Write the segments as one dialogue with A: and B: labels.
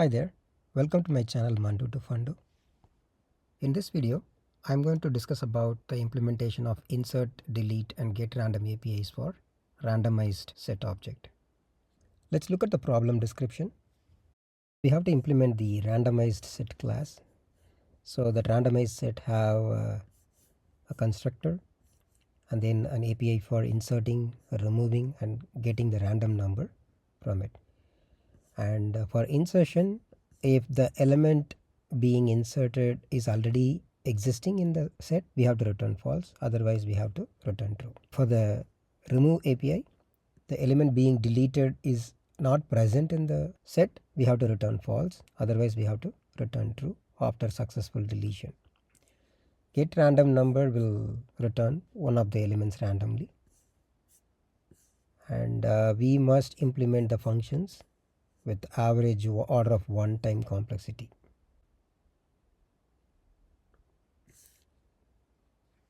A: Hi there, welcome to my channel Mandu to Fundu. In this video, I'm going to discuss about the implementation of insert, delete and GetRandom APIs for randomized set object. Let's look at the problem description. We have to implement the randomized set class. So that randomized set have a constructor and then an API for inserting, removing and getting the random number from it. And for insertion, if the element being inserted is already existing in the set, we have to return false, otherwise we have to return true. For the remove API, the element being deleted is not present in the set, we have to return false, otherwise we have to return true after successful deletion. Get random number will return one of the elements randomly, and we must implement the functions with average order of 1 time complexity.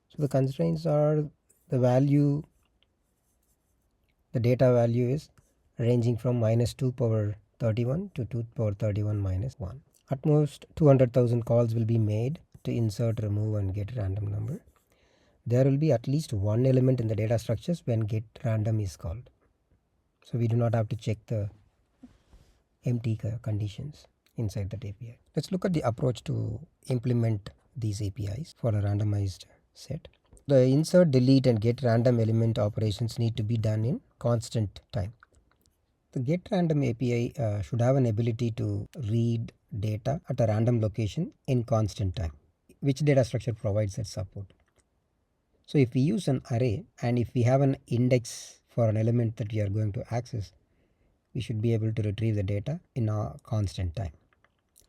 A: So the constraints are the value, the data value is ranging from -2 power 31 to 2 power 31 minus 1. At most 200,000 calls will be made to insert, remove and get random number. There will be at least one element in the data structures when get random is called. So we do not have to check the empty conditions inside that API. Let's look at the approach to implement these APIs for a randomized set. The insert, delete and get random element operations need to be done in constant time. The get random API should have an ability to read data at a random location in constant time. Which data structure provides that support? So if we use an array and if we have an index for an element that we are going to access, we should be able to retrieve the data in a constant time.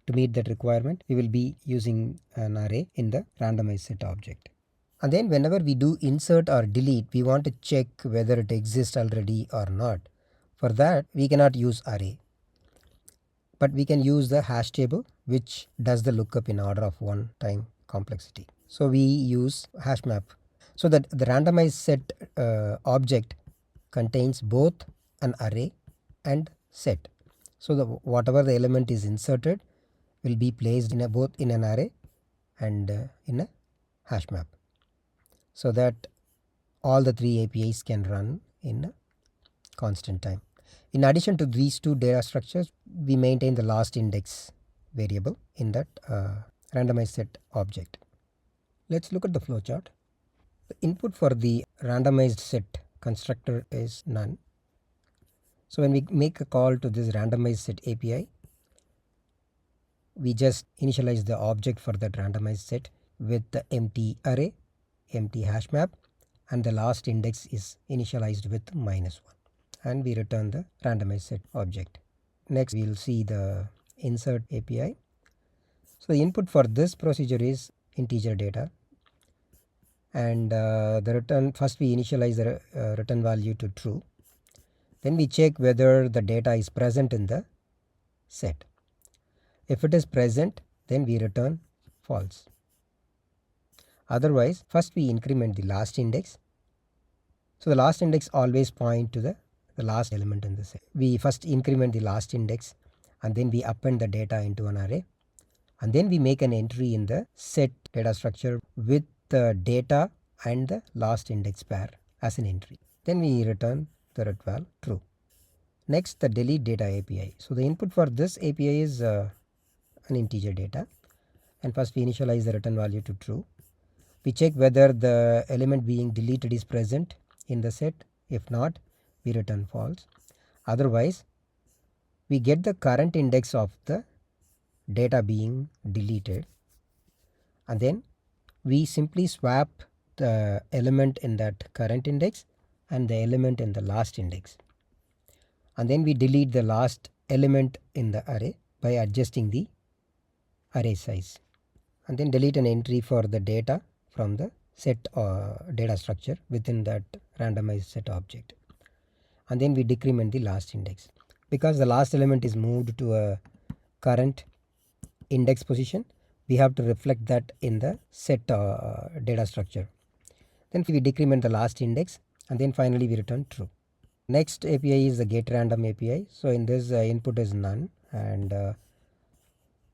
A: To meet that requirement, we will be using an array in the randomized set object. And then whenever we do insert or delete, we want to check whether it exists already or not. For that, we cannot use array, but we can use the hash table, which does the lookup in order of 1 time complexity. So we use hash map. So that the randomized set object contains both an array and set. So whatever the element is inserted will be placed in both in an array and in a hash map, so that all the three APIs can run in a constant time. In addition to these two data structures, we maintain the last index variable in that randomized set object. Let's look at the flowchart. The input for the randomized set constructor is none. So when we make a call to this randomized set API, we just initialize the object for that randomized set with the empty array, empty hash map, and the last index is initialized with -1, and we return the randomized set object. Next we will see the insert API. So the input for this procedure is integer data, and the return, first we initialize the return value to true. Then we check whether the data is present in the set. If it is present, then we return false. Otherwise, first we increment the last index. So the last index always point to the last element in the set. We first increment the last index and then we append the data into an array, and then we make an entry in the set data structure with the data and the last index pair as an entry. Then we return the retrval true. Next, the delete data API. So the input for this API is an integer data, and first we initialize the return value to true. We check whether the element being deleted is present in the set. If not, we return false. Otherwise, we get the current index of the data being deleted, and then we simply swap the element in that current index and the element in the last index, and then we delete the last element in the array by adjusting the array size, and then delete an entry for the data from the set data structure within that randomized set object, and then we decrement the last index. Because the last element is moved to a current index position, we have to reflect that in the set data structure. Then we decrement the last index, and then finally we return true. Next API is the GetRandom API. So in this input is none, and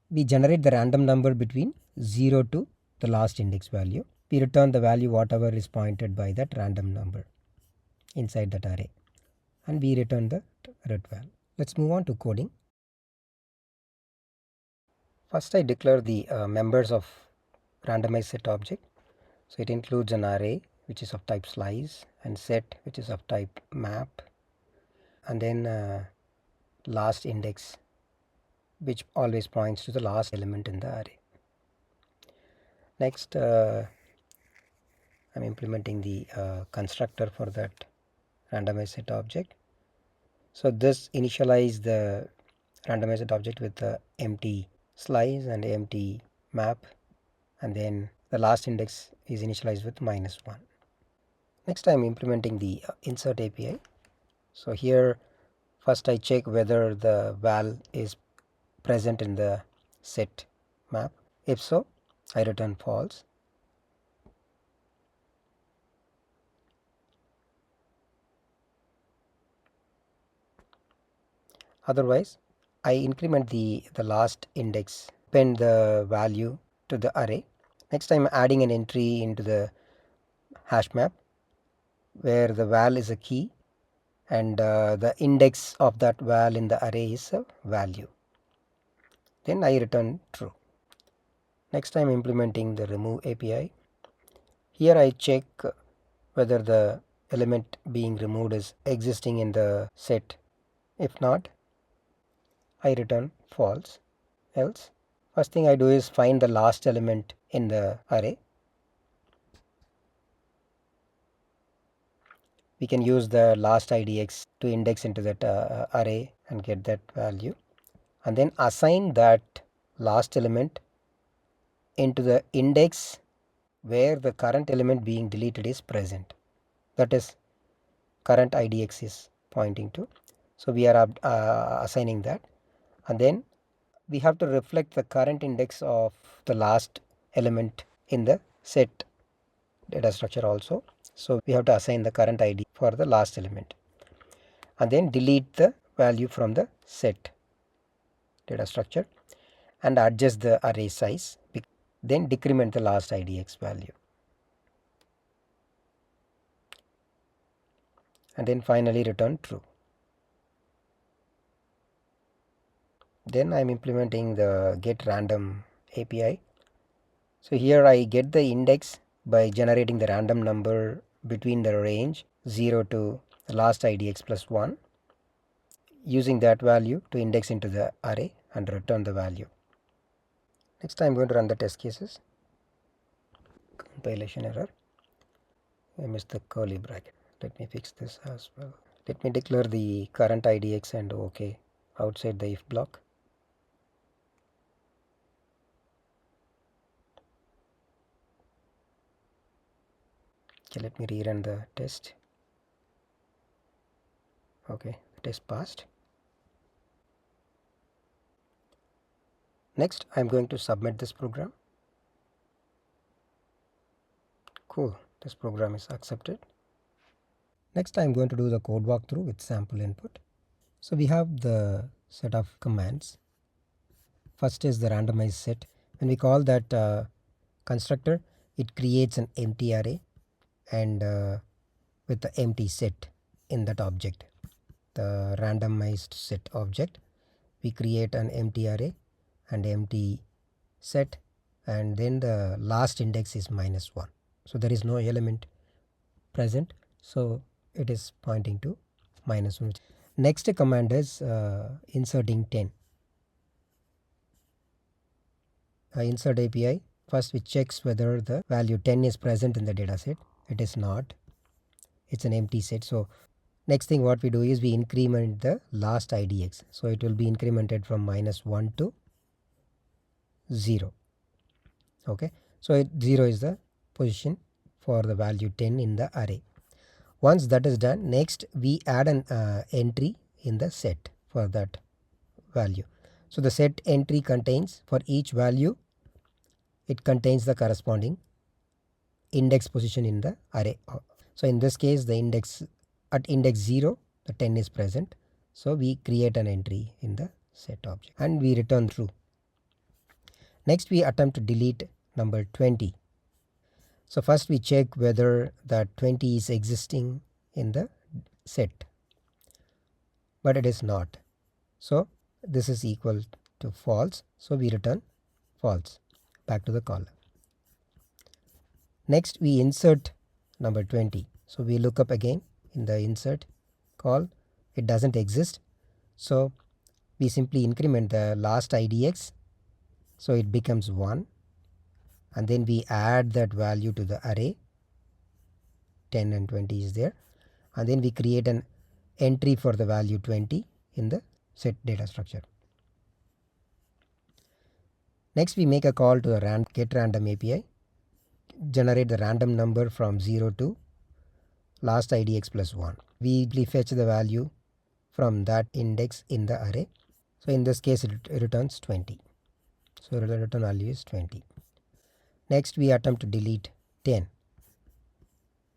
A: we generate the random number between 0 to the last index value. We return the value whatever is pointed by that random number inside that array, and we return the return. Let's move on to coding. First I declare the members of randomized set object. So it includes an array which is of type slice and set which is of type map, and then last index which always points to the last element in the array. Next I'm implementing the constructor for that randomized set object. So this initialize the randomized set object with the empty slice and empty map, and then the last index is initialized with -1. Next I am implementing the insert API. So here first I check whether the val is present in the set map. If so, I return false. Otherwise I increment the last index, append the value to the array. Next I am adding an entry into the hash map where the val is a key and the index of that val in the array is a value. Then I return true. Next I am implementing the remove API. Here I check whether the element being removed is existing in the set. If not, I return false. Else, first thing I do is find the last element in the array. We can use the last IDX to index into that array and get that value, and then assign that last element into the index where the current element being deleted is present. That is current IDX is pointing to. So we are assigning that, and then we have to reflect the current index of the last element in the set data structure also. So we have to assign the current ID for the last element, and then delete the value from the set data structure and adjust the array size, then decrement the last IDX value, and then finally return true. Then I am implementing the GetRandom API. So here I get the index by generating the random number between the range 0 to the last IDX plus 1, using that value to index into the array and return the value. Next I am going to run the test cases. Compilation error. I missed the curly bracket. Let me fix this as well. Let me declare the current IDX and OK outside the if block. Okay, let me rerun the test. Okay, the test passed. Next I am going to submit this program. Cool, this program is accepted. Next I am going to do the code walkthrough with sample input. So we have the set of commands. First is the randomized set. When we call that constructor, it creates an empty array and with the empty set in that object, the randomized set object, we create an empty array and empty set, and then the last index is -1. So there is no element present, so it is pointing to -1. Next command is inserting 10. Insert API. First we checks whether the value 10 is present in the data set. It is not. It's an empty set. So next thing what we do is we increment the last IDX. So it will be incremented from -1 to 0. Okay. So 0 is the position for the value 10 in the array. Once that is done, next we add an entry in the set for that value. So the set entry contains, for each value, it contains the corresponding index position in the array. So in this case, the index at index 0, the 10 is present. So we create an entry in the set object and we return true. Next we attempt to delete number 20. So first we check whether that 20 is existing in the set, but it is not. So this is equal to false, so we return false back to the caller. Next we insert number 20. So we look up again in the insert call, it doesn't exist, so we simply increment the last IDX, so it becomes 1, and then we add that value to the array. 10 and 20 is there, and then we create an entry for the value 20 in the set data structure. Next we make a call to the GetRandom API, generate the random number from 0 to last IDX plus 1. We fetch the value from that index in the array. So in this case it returns 20. So the return value is 20. Next we attempt to delete 10.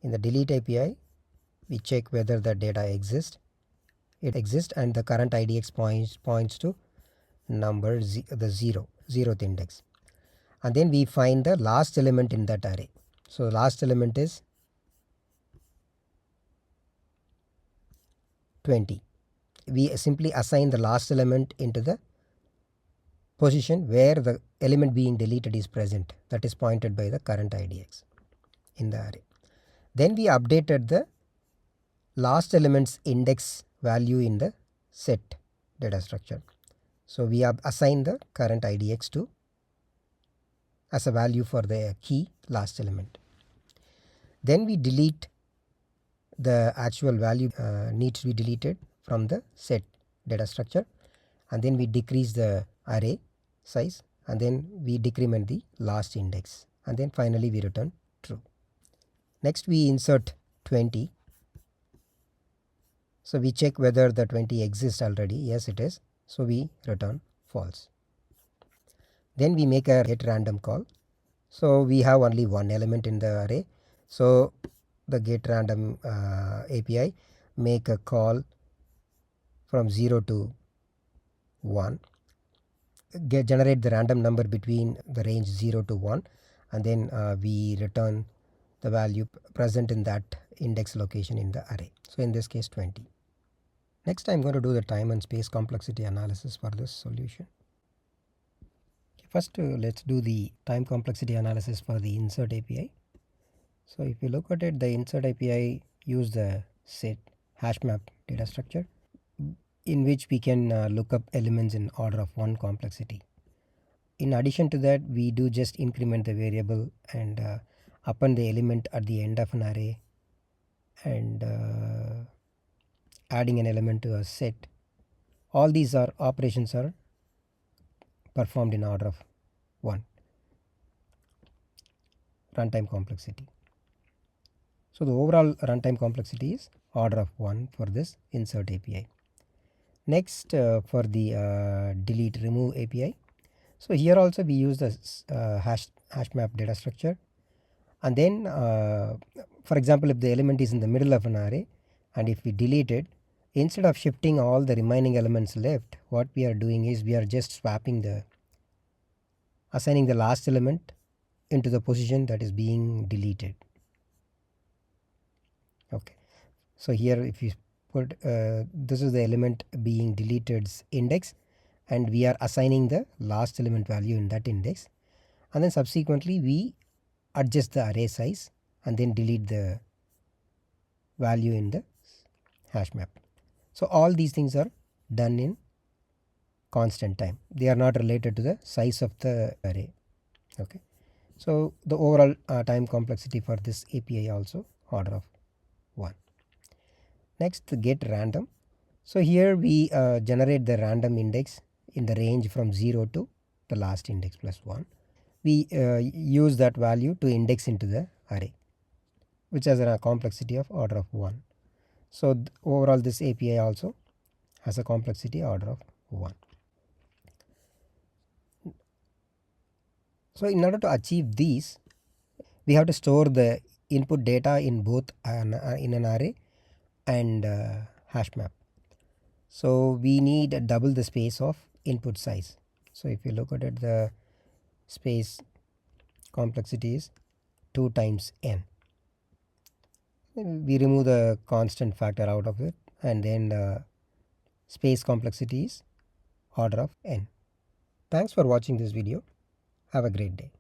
A: In the delete API we check whether the data exists. It exists and the current IDX points to number the 0th index. And then we find the last element in that array. So the last element is 20. We simply assign the last element into the position where the element being deleted is present, that is pointed by the current IDX in the array. Then we updated the last element's index value in the set data structure. So we have assigned the current IDX to as a value for the key last element. Then we delete the actual value needs to be deleted from the set data structure, and then we decrease the array size, and then we decrement the last index, and then finally we return true. Next we insert 20. So we check whether the 20 exists already. Yes, it is. So we return false. Then we make a GetRandom call. So we have only one element in the array. So the GetRandom API make a call from 0 to 1. Generate the random number between the range 0 to 1, and then we return the value present in that index location in the array. So in this case 20. Next I'm going to do the time and space complexity analysis for this solution. First let's do the time complexity analysis for the insert API. So if you look at it, the insert API use the set hash map data structure in which we can look up elements in order of 1 complexity. In addition to that, we do just increment the variable and append the element at the end of an array, and adding an element to a set. All these operations are performed in order of 1 runtime complexity. So the overall runtime complexity is order of 1 for this insert API. Next for the delete remove API. So here also we use the hash map data structure, and then for example if the element is in the middle of an array and if we delete it, instead of shifting all the remaining elements left, what we are doing is we are just assigning the last element into the position that is being deleted. Okay, so here if you put this is the element being deleted's index, and we are assigning the last element value in that index, and then subsequently we adjust the array size and then delete the value in the hash map. So all these things are done in constant time. They are not related to the size of the array. Okay, so the overall time complexity for this API also order of 1. Next, the GetRandom. So here we generate the random index in the range from 0 to the last index plus 1. We use that value to index into the array, which has a complexity of order of 1. So overall this API also has a complexity order of 1. So in order to achieve these, we have to store the input data in both in an array and hash map. So we need double the space of input size. So if you look at it, the space complexity is 2 times n. We remove the constant factor out of it, and then the space complexity is order of n. Thanks for watching this video. Have a great day.